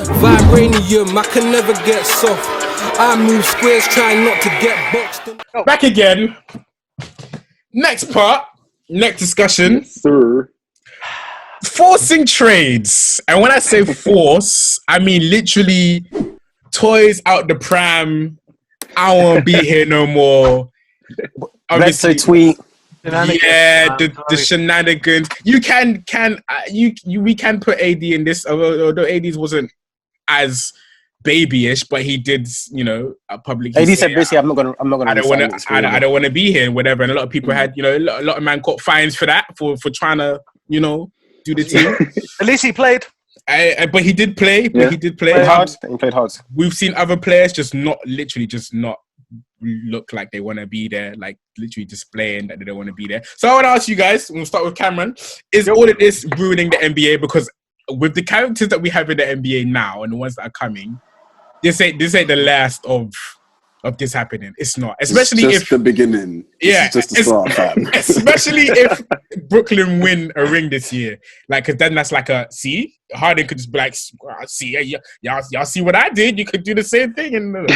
Vibranium, I can never get soft. I move squares, trying not to get boxed. Back again. Next part. Next discussion. Yes, sir. Forcing trades. And when I say force, I mean literally toys out the pram. I won't be here no more. Obviously, tweet. Yeah, the shenanigans. You can we can put AD in this, although AD's wasn't as babyish, but he did, publicly. AD said basically, I'm not gonna. I don't want to be here, whatever. And a lot of people had, a lot of man caught fines for that, for trying to, do the team. At least he played. But he did play. He played hard. He played hard. We've seen other players just not look like they want to be there, like literally displaying that they don't want to be there. So I want to ask you guys, we'll start with Cameron, is all of this ruining the NBA? Because with the characters that we have in the NBA now and the ones that are coming, this ain't the last of this happening. It's not. Especially it's just if the beginning. Yeah. It's just the start, fam. Especially if Brooklyn win a ring this year. Like, because then that's like Harden could just be like, see, y'all see what I did? You could do the same thing. And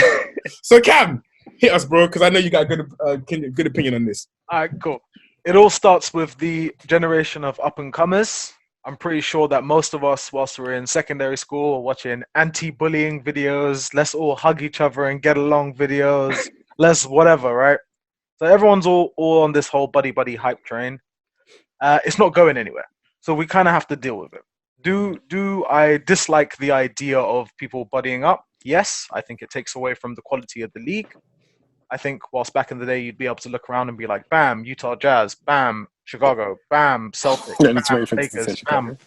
so Cam, hit us, bro, because I know you got a good opinion on this. All right, cool. It all starts with the generation of up-and-comers. I'm pretty sure that most of us, whilst we're in secondary school, are watching anti-bullying videos, let's all hug each other and get along videos, let's whatever, right? So everyone's all on this whole buddy hype train. It's not going anywhere. So we kind of have to deal with it. Do I dislike the idea of people buddying up? Yes, I think it takes away from the quality of the league. I think whilst back in the day, you'd be able to look around and be like, bam, Utah Jazz, bam, Chicago, bam, Celtics, bam, Lakers, bam,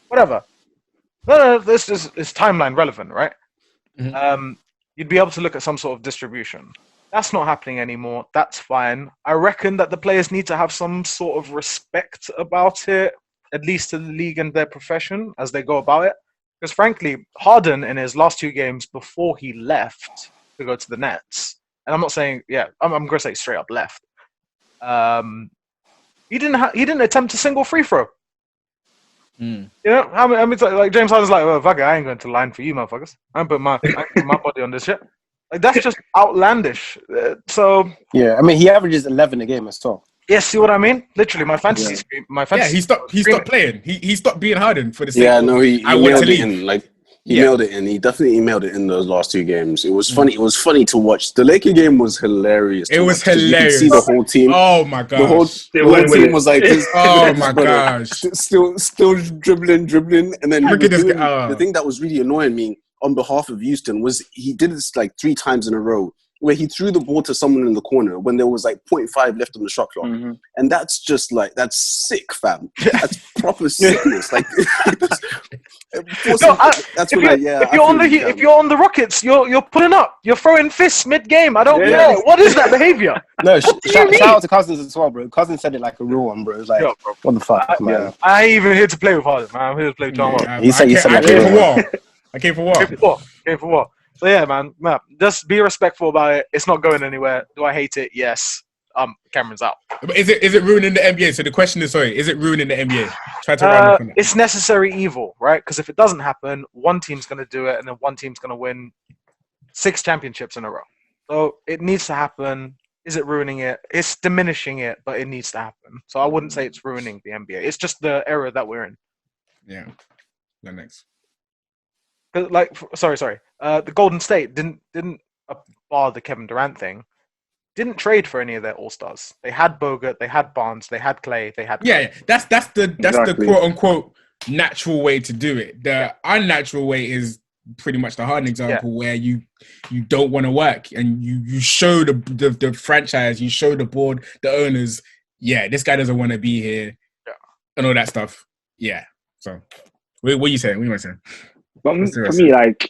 whatever. No, this is timeline relevant, right? Mm-hmm. You'd be able to look at some sort of distribution. That's not happening anymore. That's fine. I reckon that the players need to have some sort of respect about it, at least to the league and their profession as they go about it. Because frankly, Harden in his last 2 games before he left to go to the Nets, and I'm not saying, I'm going to say straight up left. He didn't attempt a single free throw. You know, I mean, like James Harden's like, fuck it, I ain't going to line for you, motherfuckers. I ain't put my body on this shit. Like, that's just outlandish. So yeah, I mean, he averages 11 a game as well. Yeah, see what I mean? Literally, my fantasy screen. He stopped playing. He stopped being Harden for the sake of, he I want to leave. In, like. He mailed it in. He definitely emailed it in those last 2 games. It was funny. It was funny to watch. The Laker game was hilarious. It was hilarious. You could see the whole team. Oh my gosh. The whole team was like, oh my gosh. Still dribbling. And then the thing that was really annoying me on behalf of Houston was he did this like 3 times in a row where he threw the ball to someone in the corner when there was like 0.5 left on the shot clock. Mm-hmm. And that's just like, that's sick, fam. That's proper sickness. Like, if you're on the Rockets, you're pulling up. You're throwing fists mid-game. I don't care. What is that behavior? No, shout out to Cousins as well, bro. Cousins said it like a real one, bro. It's like, what the fuck, man? I ain't even here to play with Harden, man. I'm here to play with John Wall. I came for war. So yeah, man, just be respectful about it. It's not going anywhere. Do I hate it? Yes. Cameron's out. But is it ruining the NBA? So the question is, is it ruining the NBA? Try to round up on that. It's necessary evil, right? Because if it doesn't happen, one team's going to do it, and then one team's going to win 6 championships in a row. So it needs to happen. Is it ruining it? It's diminishing it, but it needs to happen. So I wouldn't say it's ruining the NBA. It's just the era that we're in. Yeah. That next. Like, sorry. The Golden State didn't bar the Kevin Durant thing. Didn't trade for any of their all-stars. They had Bogut, they had Barnes, they had Clay, they had. Yeah. That's the quote unquote natural way to do it. The unnatural way is pretty much the Harden example where you don't want to work and you show the franchise, you show the board, the owners, this guy doesn't want to be here, and all that stuff. Yeah. So, what are you saying? What are you saying? But for me, like,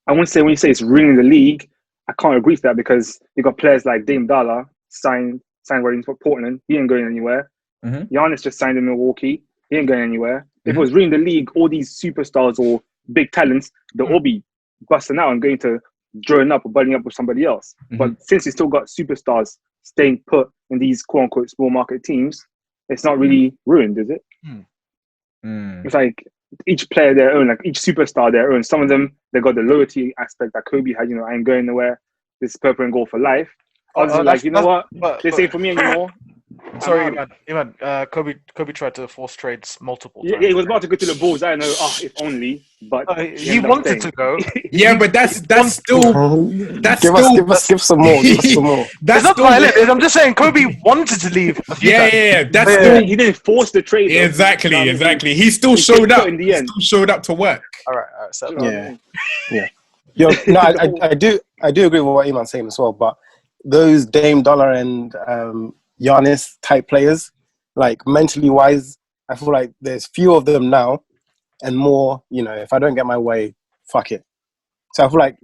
I wouldn't say when you say it's ruining the league, I can't agree to that because you got players like Dame Dollar signed where he's for Portland. He ain't going anywhere. Mm-hmm. Giannis just signed in Milwaukee. He ain't going anywhere. Mm-hmm. If it was ruining the league, all these superstars or big talents, they'll all be busting out and going to drawing up or budding up with somebody else. Mm-hmm. But since you still got superstars staying put in these quote unquote small market teams, it's not really ruined, is it? Mm. It's like each player their own, like each superstar their own. Some of them, they got the loyalty aspect that Kobe had, I ain't going nowhere. This is purple and gold for life. Others are like, you know what? This ain't for me anymore. Sorry, Iman. Kobe tried to force trades multiple times. Yeah, he was about to go to the Bulls. I know. If only, but he wanted to go. Yeah, but that's still give some more. Give us some more. That's not violent. I'm just saying Kobe wanted to leave. Yeah. That's he didn't force the trade. Exactly. He still showed up. In the end. He still showed up to work. All right. So, yeah. Yo, no, I do agree with what Iman's saying as well. But those Dame Dollar and Giannis type players, like mentally wise, I feel like there's few of them now, and more. If I don't get my way, fuck it. So I feel like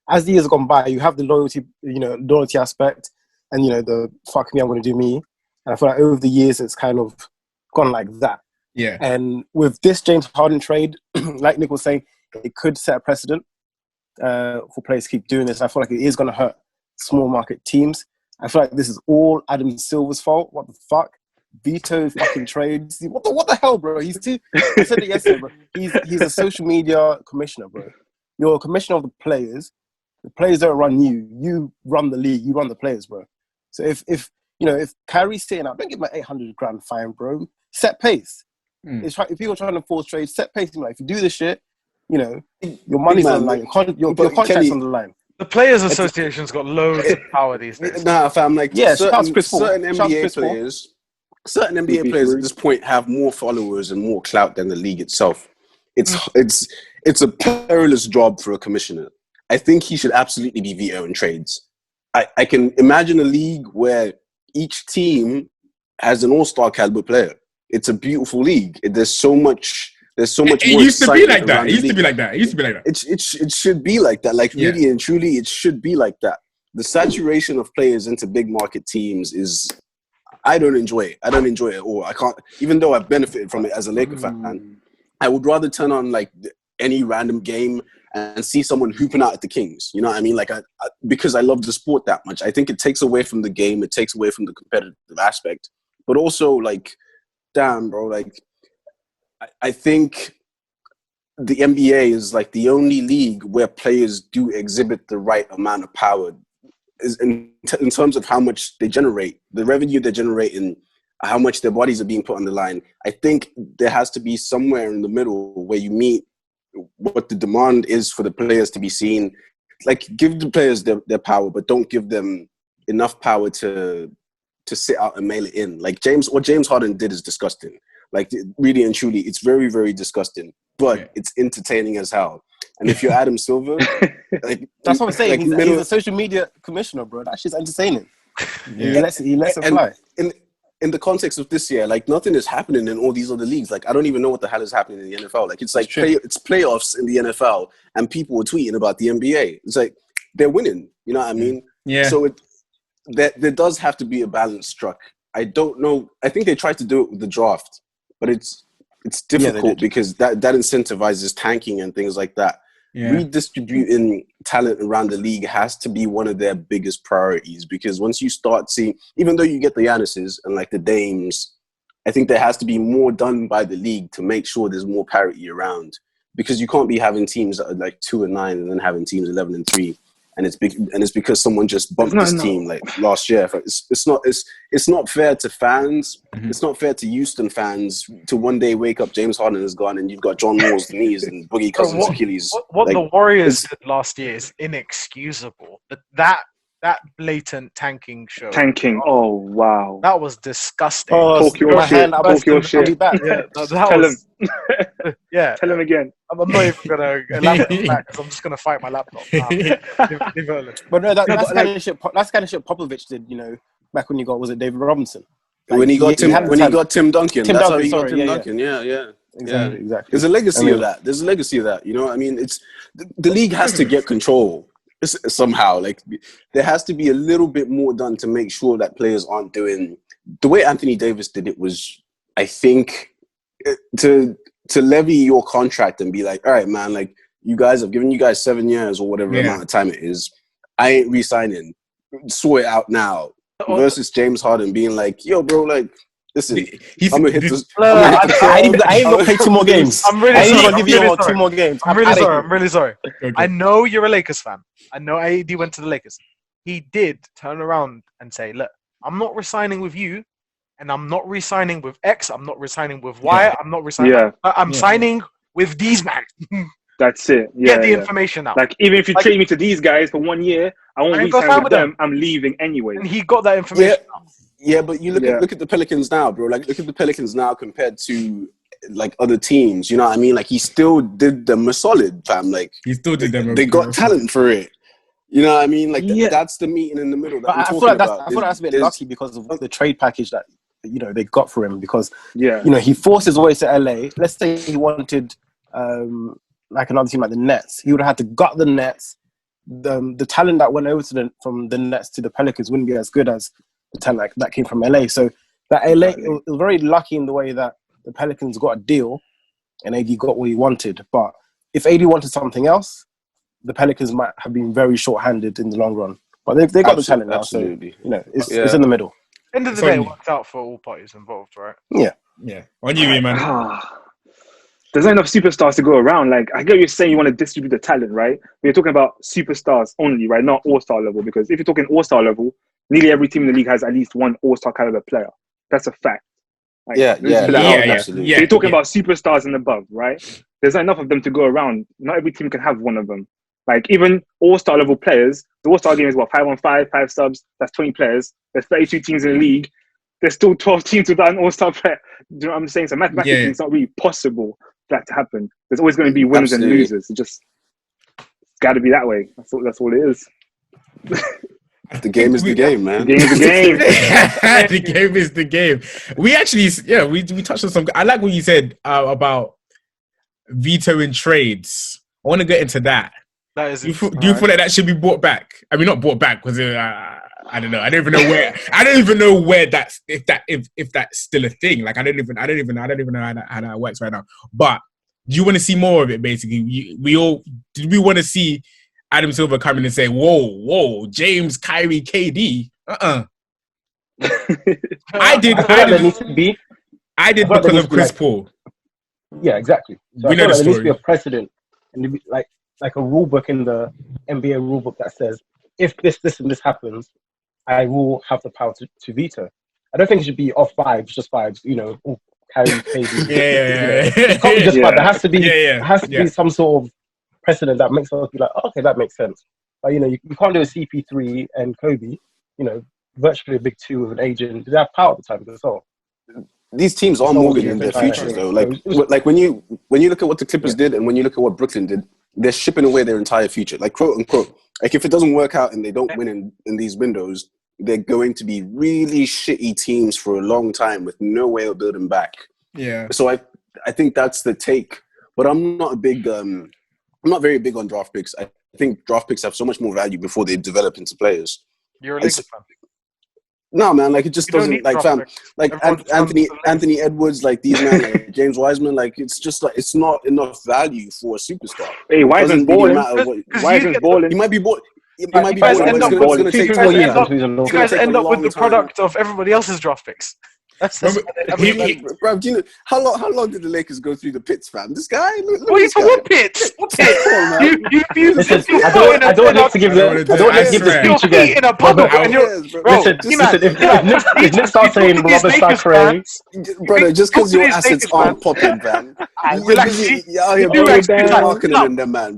as the years have gone by, you have the loyalty aspect, and the fuck me, I'm going to do me. And I feel like over the years, it's kind of gone like that. Yeah. And with this James Harden trade, like Nick was saying, it could set a precedent for players to keep doing this. I feel like it is going to hurt small market teams. I feel like this is all Adam Silver's fault. What the fuck? Veto fucking trades. What the hell, bro? I said it yesterday, bro. He's a social media commissioner, bro. You're a commissioner of the players. The players don't run you. You run the league. You run the players, bro. So if Kyrie's saying out, don't give him an $800,000 fine, bro. Set pace. If people are trying to force trades, set pace. Like, if you do this shit, your money's on the line. Your contract's on the line. The Players Association's got loads of power these days. Nah, fam, like certain NBA players at this point have more followers and more clout than the league itself. It's a perilous job for a commissioner. I think he should absolutely be vetoing trades. I can imagine a league where each team has an all-star caliber player. It's a beautiful league. There's so much. It used to be like that. It used to be like that. It should be like that. Like, really and truly, it should be like that. The saturation of players into big market teams is, I don't enjoy it. I don't enjoy it at all. I can't, even though I've benefited from it as a Laker fan, I would rather turn on like any random game and see someone hooping out at the Kings. You know what I mean? Like, because I love the sport that much. I think it takes away from the game. It takes away from the competitive aspect. But also, like, damn, bro, like, I think the NBA is like the only league where players do exhibit the right amount of power is in terms of how much they generate, the revenue they generate, and how much their bodies are being put on the line. I think there has to be somewhere in the middle where you meet what the demand is for the players to be seen. Like, give the players their power, but don't give them enough power to sit out and mail it in. Like what James Harden did is disgusting. Like, really and truly, it's very, very disgusting, but it's entertaining as hell. And if you're Adam Silver, like, that's what I'm saying. He's a social media commissioner, bro. That shit's entertaining. He lets it fly. In the context of this year, like, nothing is happening in all these other leagues. Like, I don't even know what the hell is happening in the NFL. Like, it's like it's playoffs in the NFL, and people were tweeting about the NBA. It's like they're winning. You know what I mean? Yeah. So there does have to be a balance struck. I don't know. I think they tried to do it with the draft. But it's difficult because that incentivizes tanking and things like that. Yeah. Redistributing talent around the league has to be one of their biggest priorities, because once you start seeing, even though you get the Giannis's and like the Dames, I think there has to be more done by the league to make sure there's more parity around, because you can't be having teams that are like 2-9 and then having teams 11-3. And it's because someone just bumped this team like last year. It's not fair to fans. Mm-hmm. It's not fair to Houston fans to one day wake up, James Harden is gone, and you've got John Wall's knees and Boogie Cousins' Achilles. What the Warriors did last year is inexcusable. That blatant tanking show. Oh, wow. That was disgusting. Talk your shit. Talk your shit. I'll be back. Yeah, Tell him. Yeah. Tell him again. I'm not even going to elaborate on that, because I'm just going to fight my laptop. But no, that's kind of shit Popovich did, back when you got, was it David Robinson? Like, when he got Tim Duncan. That's how he got Tim Duncan. Yeah. Exactly. There's a legacy of that. You know, I mean, it's the league has to get control somehow. Like, there has to be a little bit more done to make sure that players aren't doing the way Anthony Davis did it. Was, I think, to levy your contract and be like, all right, man, like, you guys, I've given you guys 7 years or whatever amount of time it is. I ain't re-signing. Sort it out now. Versus James Harden being like, yo, bro, like, Listen, He's, I'm gonna hit this. I ain't gonna play 2 more games. I'm really I ain't sorry. gonna give you 2 more games. I'm really sorry. Okay. I know you're a Lakers fan. I know AD went to the Lakers. He did turn around and say, "Look, I'm not resigning with you, and I'm not resigning with X. I'm not resigning with Y. I'm not resigning. Yeah. I'm signing with these men." That's it. Yeah, Get the information out. Like, even if you trade me to these guys for 1 year, I won't re-sign with them. I'm leaving anyway. And he got that information out. Yeah, but you look at the Pelicans now, bro. Like, look at the Pelicans now compared to like other teams. You know what I mean? Like, he still did them a solid, fam. Like, he still did them. They got talent for it. You know what I mean? Like, that's the meeting in the middle that I'm talking about. I feel like that's a bit lucky because of the trade package that they got for him. Because yeah, he forced his way to LA. Let's say he wanted like another team like the Nets. He would have had to gut the Nets. The talent that went over from the Nets to the Pelicans wouldn't be as good as the talent that came from LA. So that LA, it was very lucky in the way that the Pelicans got a deal and AD got what he wanted. But if AD wanted something else, the Pelicans might have been very short-handed in the long run. But they got the talent now, so it's in the middle. End of the day, it worked out for all parties involved, right? Yeah. On you, man. There's not enough superstars to go around. Like, I get what you're saying, you want to distribute the talent, right? But you're talking about superstars only, right? Not all-star level. Because if you're talking all-star level, nearly every team in the league has at least one all-star caliber player. That's a fact. Like, absolutely. So you're talking about superstars and above, right? There's not enough of them to go around. Not every team can have one of them. Like, even all-star level players, the all-star game is what, 5-on-5, 5 subs, that's 20 players. There's 32 teams in the league. There's still 12 teams without an all-star player. Do you know what I'm saying? So mathematically, it's not really possible for that to happen. There's always going to be winners and losers. It's got to be that way. That's all it is. The game is the game, man. The game is the game. The game is the game. We actually, we touched on some. I like what you said about vetoing trades. I want to get into that. That is. Do you feel like that should be brought back? I mean, not brought back because I don't know. I don't even know where. I don't even know where that's if that's still a thing. Like I don't even know how that works right now. But do you want to see more of it? Basically, did we want to see Adam Silver come in and say, "Whoa, James, Kyrie, KD"? I did because of Chris Paul. Yeah, exactly. So we know the story. There needs to be a precedent, and like a rule book in the NBA rule book that says, if this and this happens, I will have the power to veto. I don't think it should be off vibes, just vibes. All Kyrie, KD. It can't be just vibes. There has to be. There has to be some sort of precedent that makes us be like, oh, okay, that makes sense. But you can't do a CP3 and Kobe. Virtually a big two with an agent. They have power at the time as well. These teams are mortgaging their futures, though. Like when you look at what the Clippers did and when you look at what Brooklyn did, they're shipping away their entire future. Like, quote unquote. Like, if it doesn't work out and they don't win in these windows, they're going to be really shitty teams for a long time with no way of building back. Yeah. So I think that's the take. But I'm not very big on draft picks. I think draft picks have so much more value before they develop into players. You're a Lakers fan. No, man, like it just doesn't like fam. Like Anthony Edwards, like these men, like James Wiseman, like it's just like it's not enough value for a superstar. Hey, Wiseman's balling. Wiseman's balling. He might be balling. You guys end up with the product of everybody else's draft picks. Bro, do you know how long did the Lakers go through the pits, fam? This guy, what pits? What pits? I don't like to give the speech again. In a puddle, if Nick starts saying Robert Sacre, brother, just because your assets aren't popping, fam. Marketing them, man.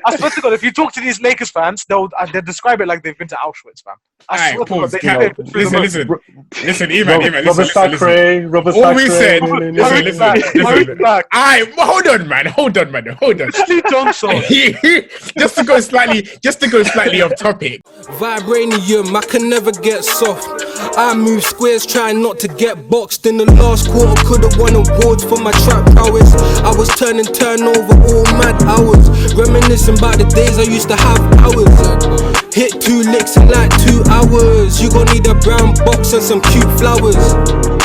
I swear to God, if you talk to these Lakers fans, they'll describe it like they've been to Auschwitz, fam. I swear to God, listen, Iman, Robert Sacre. All we said, listen. Hold on, man. just to go slightly off topic. Vibranium, I can never get soft. I move squares, trying not to get boxed. In the last quarter, could've won awards for my trap prowess. I was turning turnover all mad hours, reminiscing about the days I used to have hours. Hit 2 licks in like 2 hours. You gon' need a brown box and some cute flowers.